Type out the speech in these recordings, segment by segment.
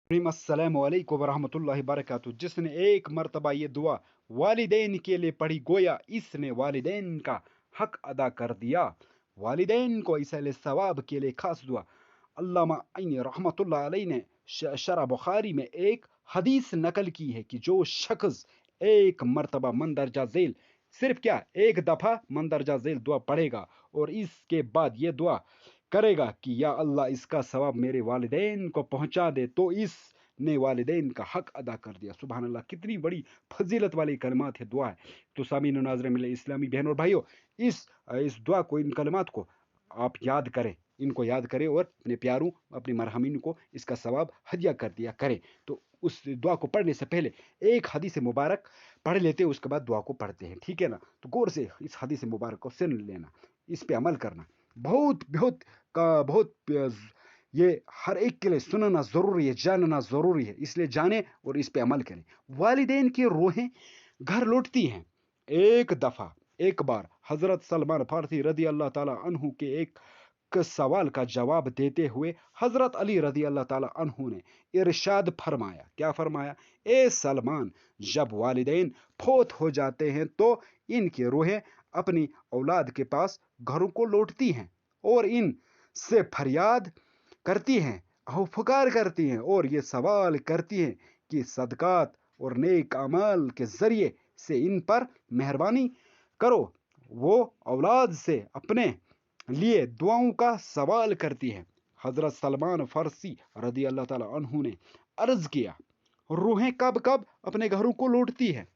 अस्सलाम वालेकुम वरहमतुल्लाहि वबरकातुहू। जिसने एक मर्तबा ये दुआ वालिदैन के लिए पढ़ी, गोया इसने वालिदैन का हक अदा कर दिया। वालिदैन को इसाले सवाब के लिए खास दुआ। अल्लामा आइनी रहमतुल्लाह अलैह ने शरह बुखारी में एक हदीस नकल की है कि जो शख्स एक मर्तबा मंदरजा झेल, सिर्फ क्या एक दफ़ा मंदरजा झेल दुआ पढ़ेगा और इसके बाद ये दुआ करेगा कि या अल्लाह इसका सवाब मेरे वालिदैन को पहुंचा दे, तो इसने वालिदैन का हक अदा कर दिया। सुबहान अल्लाह, कितनी बड़ी फजीलत वाली कलमात है, दुआ है। तो सामीन नाज़रीन मिले इस्लामी बहन और भाइयों, इस दुआ को, इन कलमात को आप याद करें, इनको याद करें और अपने प्यारों, अपने मरहमीन को इसका सवाब हदिया कर दिया करें। तो उस दुआ को पढ़ने से पहले एक हदीस मुबारक पढ़ लेते हैं, उसके बाद दुआ को पढ़ते हैं, ठीक है ना। तो गौर से इस हदीस मुबारक को सुन लेना, इस पे अमल करना बहुत बहुत बहुत ये हर एक के लिए सुनना ज़रूरी है, जानना ज़रूरी है, इसलिए जाने और इस पे अमल करें। वालिदैन की रूहें घर लौटती हैं। एक दफ़ा, एक बार हज़रत सलमान फारसी रदी अल्लाह ताला अन्हु के एक सवाल का जवाब देते हुए हज़रत अली रदी अल्लाह ताला अन्हु ने इरशाद फरमाया। क्या फरमाया? ए सलमान, जब वालिदैन फोत हो जाते हैं तो इनकी रूहें अपनी औलाद के पास घरों को लौटती हैं और इन से फरियाद करती हैं, पुकार करती हैं और ये सवाल करती हैं कि सदकात और नेक अमाल के ज़रिए से इन पर मेहरबानी करो। वो औलाद से अपने लिए दुआओं का सवाल करती हैं। हज़रत सलमान फ़ारसी रदी अल्लाह ताला अन्हु ने अर्ज़ किया, रूहें कब कब अपने घरों को लौटती हैं?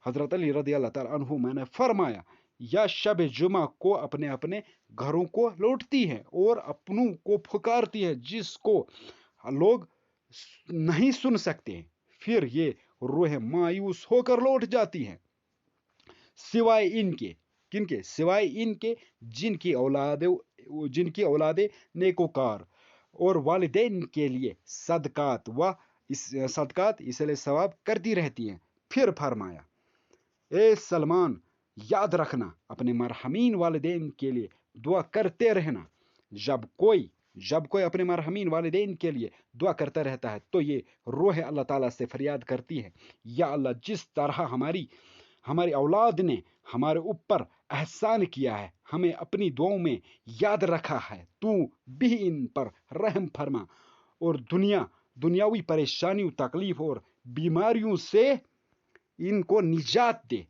हज़रत अली रदी अल्लाह ताला अन्हु मैंने फरमाया, या शब जुमा को अपने अपने घरों को लौटती हैं और अपनों को पुकारती है जिसको लोग नहीं सुन सकते हैं। फिर ये रूहें मायूस होकर लौट जाती हैं, सिवाय इनके, किनके? सिवाय इनके जिनकी औलादे नेकोकार और वालिदैन के लिए सदकात इसलिए सवाब करती रहती हैं। फिर फरमाया, ए सलमान, याद रखना, अपने मरहमीन वालिदैन के लिए दुआ करते रहना। जब कोई अपने मरहमीन वालिदैन के लिए दुआ करता रहता है तो ये रूह अल्लाह ताला से फरियाद करती है, या अल्लाह, जिस तरह हमारी औलाद ने हमारे ऊपर एहसान किया है, हमें अपनी दुआओं में याद रखा है, तू भी इन पर रहम फरमा और दुनियावी परेशानियों, तकलीफ और बीमारियों से इनको निजात दे।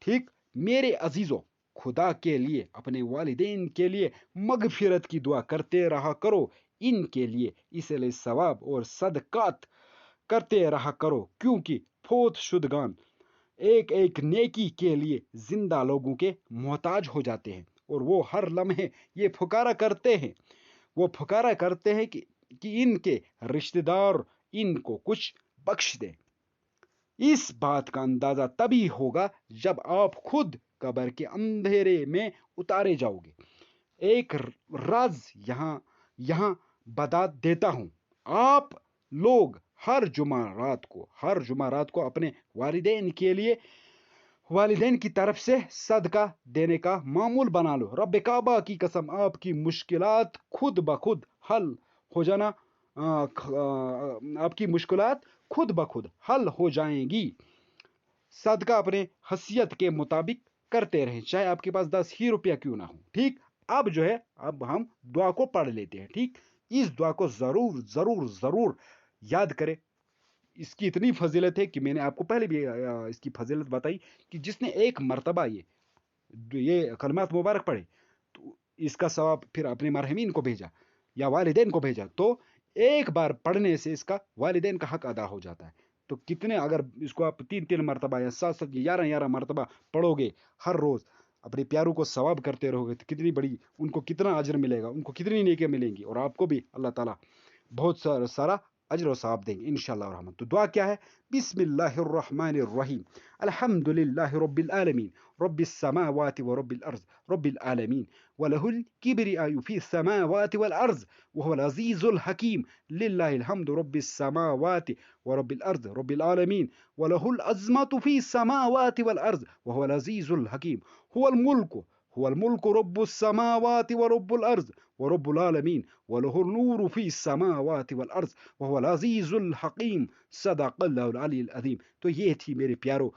ठीक, मेरे अजीजों, खुदा के लिए अपने वालिदैन के लिए मगफिरत की दुआ करते रहा करो। इनके लिए इसलिए सवाब और सदकात करते रहा करो, क्योंकि फोत शुदगान एक एक नेकी के लिए जिंदा लोगों के मोहताज हो जाते हैं और वो हर लम्हे ये फुकारा करते हैं कि इनके रिश्तेदार इनको कुछ बख्श दें। इस बात का अंदाजा तभी होगा जब आप खुद कब्र के अंधेरे में उतारे जाओगे। एक राज यहाँ बता देता हूँ, आप लोग हर जुमा रात को अपने वालिदैन की तरफ से सदका देने का मामूल बना लो। रब काबा की कसम, आपकी मुश्किलात खुद ब खुद हल हो जाना आपकी मुश्किलात खुद ब खुद हल हो जाएंगी। सदका अपने हसीयत के मुताबिक करते रहें, चाहे आपके पास 10 ही रुपया क्यों ना हो। ठीक, अब हम दुआ को पढ़ लेते हैं। ठीक, इस दुआ को जरूर जरूर जरूर याद करें। इसकी इतनी फजीलत है कि मैंने आपको पहले भी इसकी फजीलत बताई कि जिसने एक मर्तबा ये कलमात मुबारक पढ़े तो इसका सवाब फिर अपने मरहमीन को भेजा या वालिदैन को भेजा, तो एक बार पढ़ने से इसका वालिदैन का हक अदा हो जाता है। तो कितने, अगर इसको आप 3 मरतबा या 7 11 मरतबा पढ़ोगे हर रोज़, अपने प्यारों को सवाब करते रहोगे, तो कितनी बड़ी उनको कितना अजर मिलेगा, उनको कितनी नेकियां मिलेंगी और आपको भी अल्लाह ताला बहुत सारा अजर और सवाब देंगे इंशाअल्लाह रहमान। तो दुआ क्या है? बिस्मिल्लाहिर्रहमानिर्रहीम, अल्हम्दुलिल्लाहि रब्बिल आलमीन, रब्बिस समावाति व रब्बिल अर्ज़, रब्बिल आलमीन, वलहुल किब्रियाउ फिस समावाति वल अर्ज़ वहुवल अज़ीज़ुल हकीम, लिल्लाहिल हम्दु रब्बिस समावाति व रब्बिल अर्ज़, रब्बिल आलमीन, वलहुल अज़मतु फिस समावाति वल अर्ज़ वहुवल अज़ीज़ुल हकीम, हुवल मुल्कु रब्बुस समावाति व रब्बुल अर्ज़ ورب العالمین وله النور فی السماوات والارض وهو العزیز الحکیم صدق اللہ العلی العظیم. تو یہ تھی میرے پیارو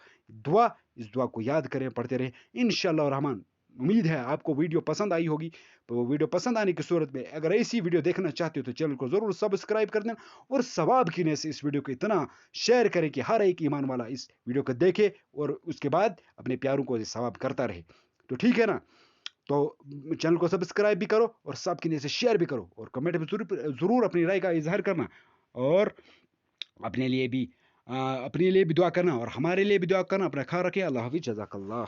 دعا. اس دعا کو یاد کریں، پڑھتے رہیں انشاءاللہ الرحمن. امید ہے آپ کو ویڈیو پسند آئی ہوگی. تو ویڈیو پسند آنے کی صورت میں اگر ایسی ویڈیو دیکھنا چاہتے ہو تو چینل کو ضرور سبسکرائب کر دیں، اور ثواب کی نیت سے اس ویڈیو کو اتنا شیئر کریں کہ ہر ایک ایمان والا اس ویڈیو کو دیکھے اور اس کے بعد اپنے پیاروں کو ثواب کرتا رہے. تو ٹھیک ہے نا؟ تو چینل کو سبسکرائب بھی کرو اور سب کی نیت سے شیئر بھی کرو، اور کمنٹ میں ضرور اپنی رائے کا اظہار کرنا، اور اپنے لیے بھی دعا کرنا اور ہمارے لیے بھی دعا کرنا. اپنا خیال رکھیں. اللہ حافظ. جزاک اللہ.